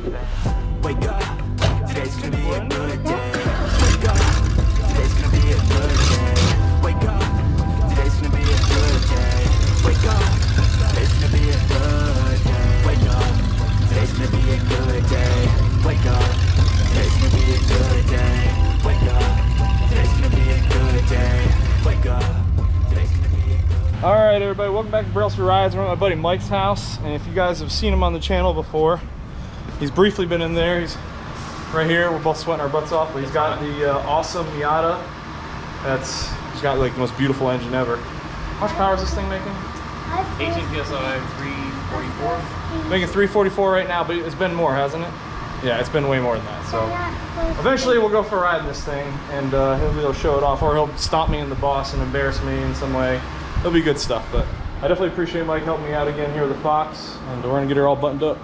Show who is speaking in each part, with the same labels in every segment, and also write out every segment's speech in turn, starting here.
Speaker 1: Wake up, today's gonna be a good day. Wake up, today's gonna be a good day. Wake up, today's gonna be a good day. Wake up, today's gonna be a good day. Wake up, today's gonna be a good day. Wake up, today's gonna be a good day. Wake up, today's gonna be a good day. Wake up, today's gonna be a good day.
Speaker 2: All right, everybody, welcome back to Brailsford Rides. We're at my buddy Mike's house, and if you guys have seen him on the channel before, he's briefly been in there. He's right here. We're both sweating our butts off, but he's got the awesome Miata. He's got like the most beautiful engine ever. How much power is this thing making?
Speaker 3: 18 psi, 344.
Speaker 2: Making 344 right now, but it's been more, hasn't it? Yeah, it's been way more than that. So eventually we'll go for a ride in this thing, and he'll show it off, or he'll stomp me in the boss and embarrass me in some way. It'll be good stuff, but I definitely appreciate Mike helping me out again here with the Fox, and we're gonna get her all buttoned up.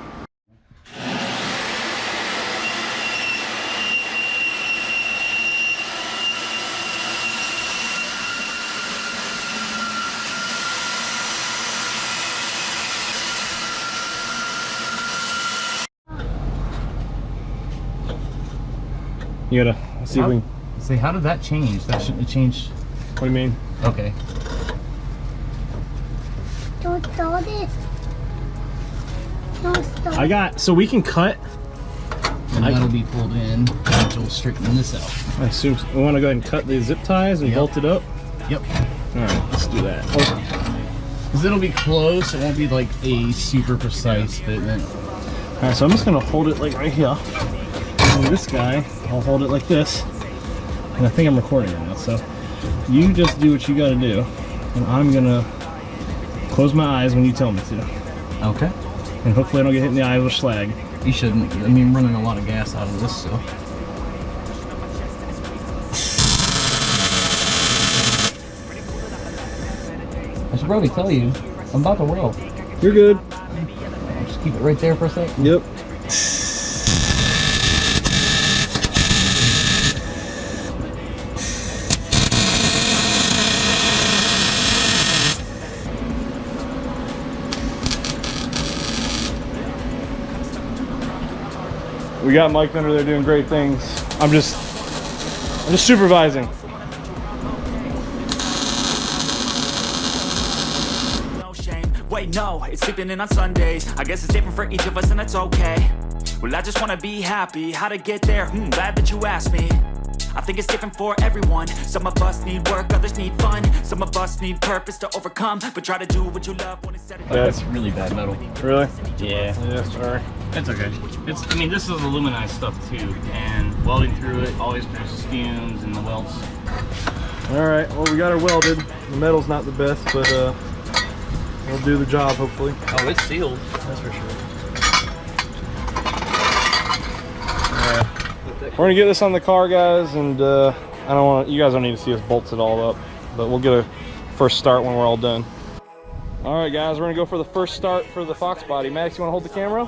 Speaker 2: You gotta see if we can...
Speaker 3: Say, how did that change? That shouldn't have changed.
Speaker 2: What do you mean?
Speaker 3: Okay.
Speaker 4: Don't start it. Don't start.
Speaker 2: I got, so we can cut.
Speaker 3: And that'll be pulled in, which will straighten this out.
Speaker 2: I assume we want to go ahead and cut the zip ties and bolt it up.
Speaker 3: Yep.
Speaker 2: All right, let's do that.
Speaker 3: Because it'll be close. It won't be like a super precise fitment.
Speaker 2: All right, so I'm just gonna hold it like right here. And this guy, I'll hold it like this. And I think I'm recording it now, so you just do what you gotta do. And I'm gonna close my eyes when you tell me to.
Speaker 3: Okay.
Speaker 2: And hopefully I don't get hit in the eye with a slag.
Speaker 3: You shouldn't. I mean, running a lot of gas out of this, so. I should probably tell you, I'm about to weld.
Speaker 2: You're good.
Speaker 3: I'll just keep it right there for a second.
Speaker 2: Yep. We got Mike under there doing great things. I'm just supervising.
Speaker 1: No shame. Wait, no, it's sleeping in on Sundays. I guess it's different for each of us, and that's okay. Well, I just wanna be happy. How to get there? Glad that you asked me. I think it's different for everyone. Some of us need work, others need fun. Some of us need purpose to overcome, but try to do what you love when it's said.
Speaker 3: That's really bad metal.
Speaker 2: Really?
Speaker 3: Yeah.
Speaker 2: Yeah, sorry.
Speaker 3: It's okay. I mean, this is aluminized stuff too, and welding through it always produces fumes and the welds.
Speaker 2: All right, well, we got her welded. The metal's not the best, but we'll do the job, hopefully.
Speaker 3: Oh, it's sealed. That's for sure.
Speaker 2: All right. We're gonna get this on the car, guys, and you guys don't need to see us bolt it all up, but we'll get a first start when we're all done. All right, guys, we're gonna go for the first start for the Foxbody. Max, you wanna hold the camera?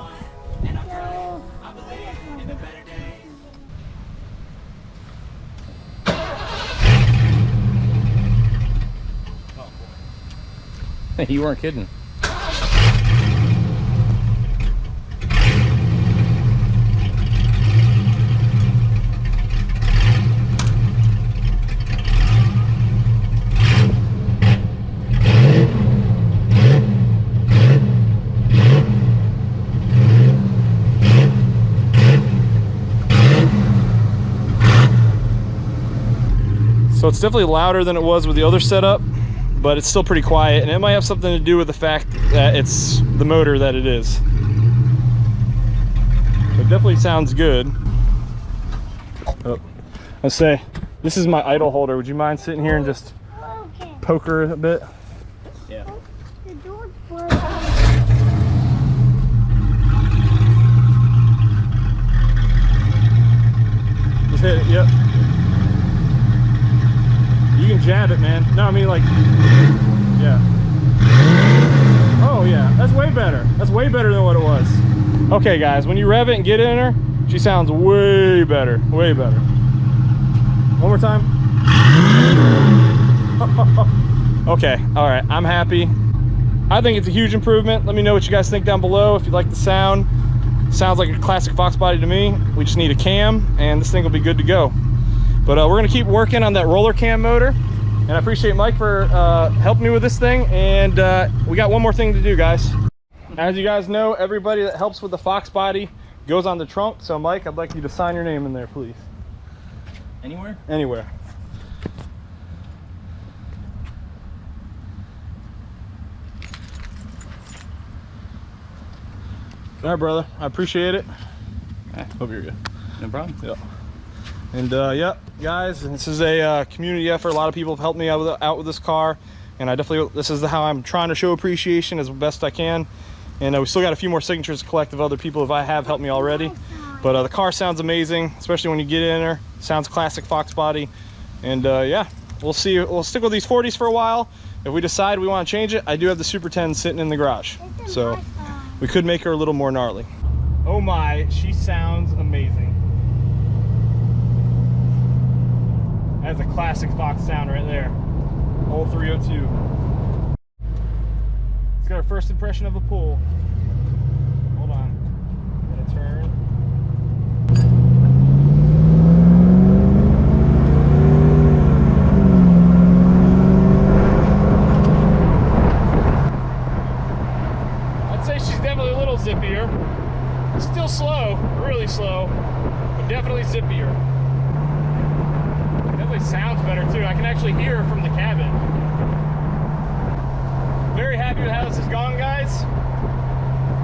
Speaker 3: Hey, you weren't kidding.
Speaker 2: So it's definitely louder than it was with the other setup, but it's still pretty quiet, and it might have something to do with the fact that it's the motor that it is. It definitely sounds good. Oh, I say, this is my idle holder. Would you mind sitting here and just poke her a bit?
Speaker 3: Yeah.
Speaker 4: The door's closed.
Speaker 2: Just hit it, yep. You can jab it, man. No, I mean like, yeah. Oh yeah, that's way better. That's way better than what it was. Okay guys, when you rev it and get in her, she sounds way better, way better. One more time. Okay, all right, I'm happy. I think it's a huge improvement. Let me know what you guys think down below. If you like the sound, Sounds like a classic Foxbody to me. We just need a cam and this thing will be good to go. But we're gonna keep working on that roller cam motor. And I appreciate Mike for helping me with this thing. And we got one more thing to do, guys. As you guys know, everybody that helps with the Foxbody goes on the trunk. So Mike, I'd like you to sign your name in there, please.
Speaker 3: Anywhere?
Speaker 2: Anywhere. All right, brother. I appreciate it. Hope you're good.
Speaker 3: No problem.
Speaker 2: Yep. And yeah, guys, this is a community effort. A lot of people have helped me out with this car, and I definitely, this is how I'm trying to show appreciation as best I can. And we still got a few more signatures to collect of other people if I have helped me already. But the car sounds amazing, especially when you get in there. Sounds classic Foxbody. And yeah, we'll see. We'll stick with these 40s for a while. If we decide we want to change it, I do have the Super 10 sitting in the garage, so we could make her a little more gnarly. Oh my, she sounds amazing. That's a classic Fox sound right there. Old 302. It's got our first impression of a pull. Hold on. Gonna turn. I'd say she's definitely a little zippier. Still slow, really slow, but definitely zippier. Definitely sounds better too. I can actually hear her from the cabin. Very happy with how this has gone, guys.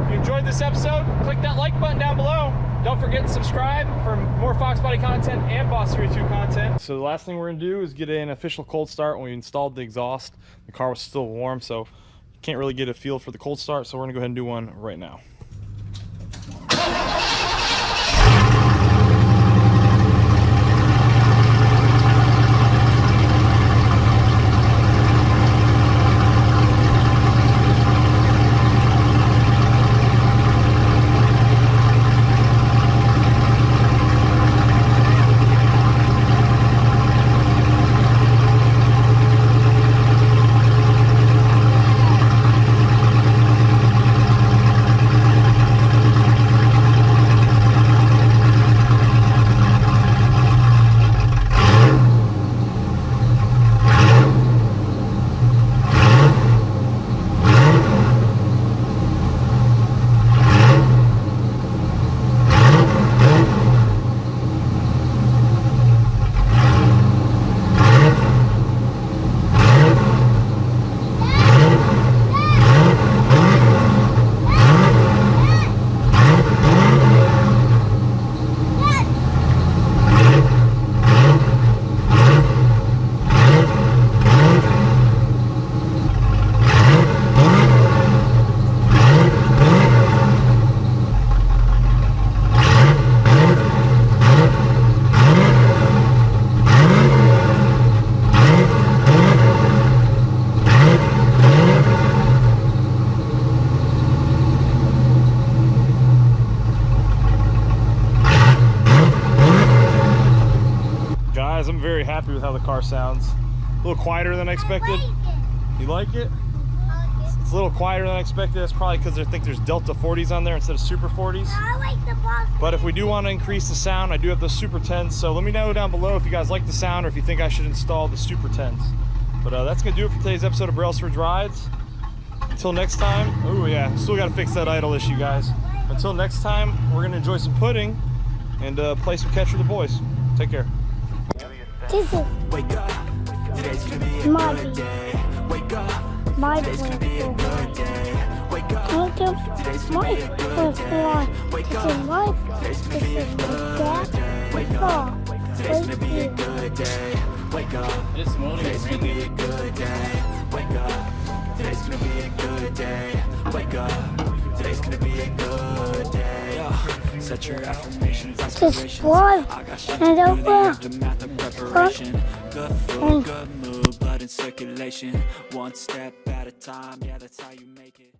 Speaker 2: If you enjoyed this episode, click that like button down below. Don't forget to subscribe for more Foxbody content and Boss 302 content. So the last thing we're gonna do is get an official cold start. When we installed the exhaust, the car was still warm, so you can't really get a feel for the cold start, so we're gonna go ahead and do one right now. I'm very happy with how the car sounds. A little quieter than I expected. You like it? It's a little quieter than I expected. That's probably because I think there's Delta 40s on there instead of Super 40s.
Speaker 4: I like the box.
Speaker 2: But if we do want to increase the sound, I do have those Super 10s. So let me know down below if you guys like the sound or if you think I should install the Super 10s. But that's going to do it for today's episode of Brailsford's Rides. Until next time. Oh yeah, still got to fix that idle issue, guys. Until next time, we're going to enjoy some pudding and play some catch with the boys. Take care.
Speaker 4: This is
Speaker 1: Wake up, today's gonna be a good day. Wake up,
Speaker 4: my
Speaker 1: today's gonna be a good day. Wake up, today's gonna be a good day. Wake up, today's gonna be a good day. Wake up, today's gonna be a good day. Wake up,
Speaker 3: This morning
Speaker 1: today's gonna be a good day. Wake up, today's gonna be a good day. Wake up, today's gonna be a good day. Set your affirmations,
Speaker 4: subscribe and
Speaker 1: aftermath of preparation. Good food, good mood, blood in circulation. One step at a time, yeah, that's how you make it.